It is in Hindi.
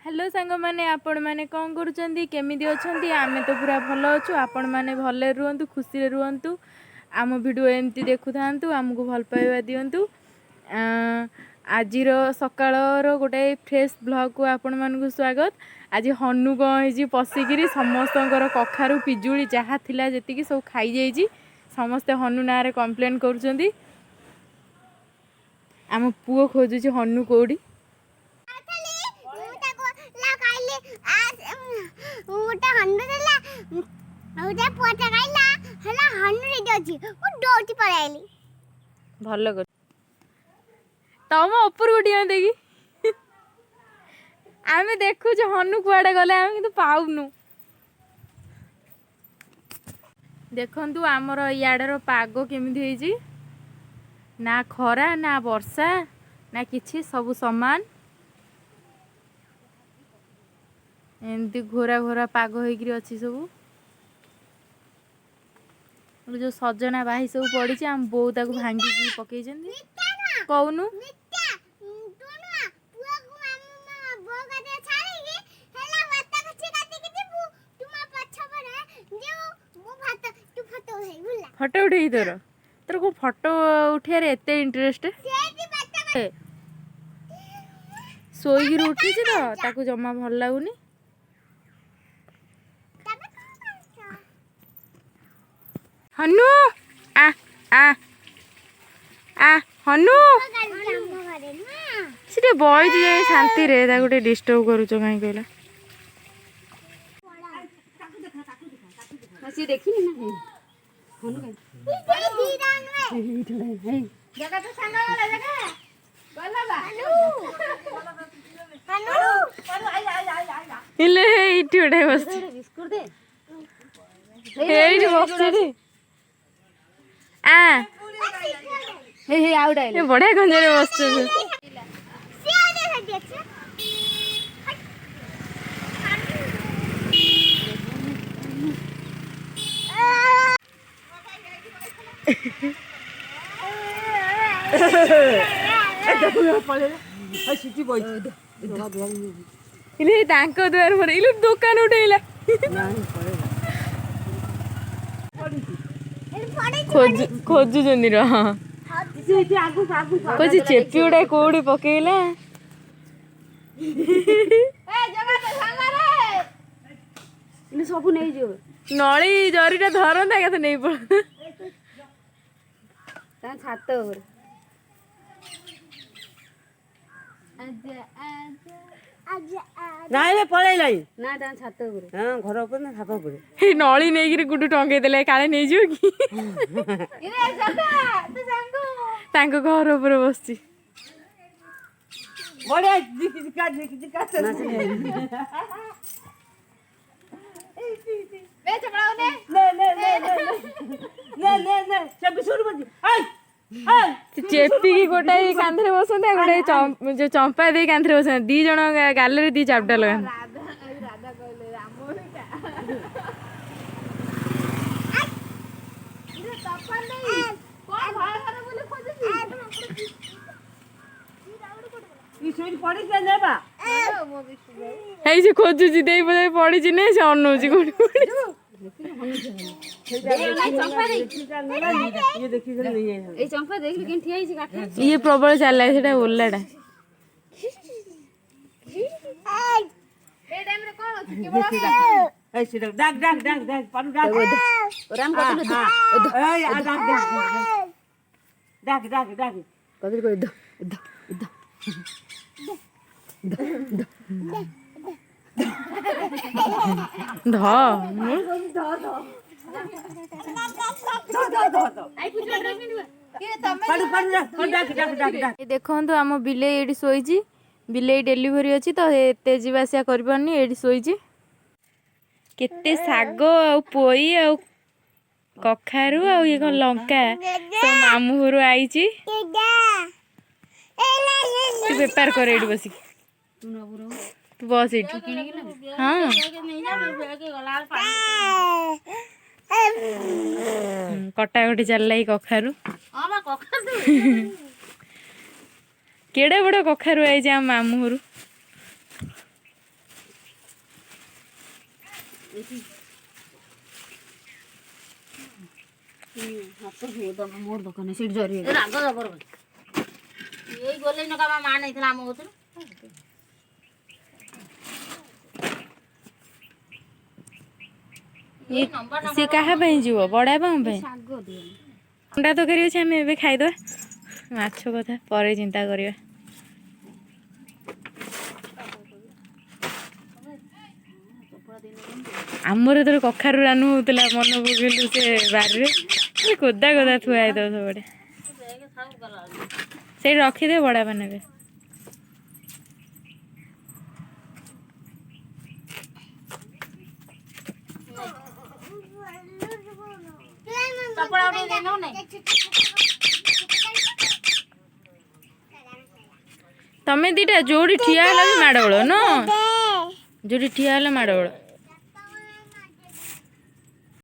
हेलो सांग मैंने आपण मैंने कौन करुँच केमी अच्छा आम तो पूरा भल अच्छु आपण मैंने भले रुहतु खुशी रुहतु आम भिडियो एमती देखु था आमको भल पाइबा दिंतु आज सकाळर गोटे फ्रेश ब्लॉग को आपण मानक स्वागत। आज हनु कौन पशिकी समस्त कखारू पिजुली जहाँ थिला जी सब खाई जाइए समस्ते हनु ना कंप्लेन करुँच आम पुओ खोजुची हनु कौड़ी भल कर तम उपर को डिया देखी आम देखु हनु कुआडे गले आम कि पाऊनु देखु आमर इयाडर पाग केमिति ना खरा ना वर्षा ना किछि सब समान एमती घोरा घोरा पाग होइकरी अछि सब जो सजना बाही सब पड़ी आम बो ताको भांगी पकई कौनु फटो उठे तोर तोर को फटो उठे एते इंटरेस्ट सोईकी उठी तो ताको जमा भल लगुनी हनु आ आ आ हनु से बई जाए शांति रे गोटे डिस्टर्ब करूच कहीं कहला बढ़िया गंजे बस दुआर पर दुकान उठेला खोजु चेपी गुड़ा कौड़ी पकेला सब नहीं नली जरीटा धरता क्या नहीं पड़ छात नली नहीं गुडू टंगे देले काले नहीं जो कि घर ऊपर बस चेपी की गोटे कांधे बसते गोटे जो चंपा दे कांधे बस दी जन गाल दी चापटा लगा खोजुची दे पड़ी नहीं से अनौची ये प्रबल चला है ओलाटा देखो आम बिले ये शोची बिले डेलीवरी अच्छी तो एत जावासिया कर शोची केते साग आ पोई आ कखारू आ ये कौन लंका सब मामू घर आई तू बेपार कर ये बस तू बस ये हाँ कटाकटी चलला कखारू केड़े बड़ कखारू आई मामू घर मोर दुकान सीट जरी राग जबर यही गले न का मा नहीं थला हम होत सी कहा जीव बड़ा पे अंडा तो करी आम ए खाईदे माछ कथा पर चिंता करवा आमर तो कखारू रानू होता मन पकड़ू से बारे कोदा कोदा थुआई दो सब से रखीदे बड़ा पाने तमें दीटा जोड़ी ठिया माड़ बड़ न जोड़ी ठिया माड़ बड़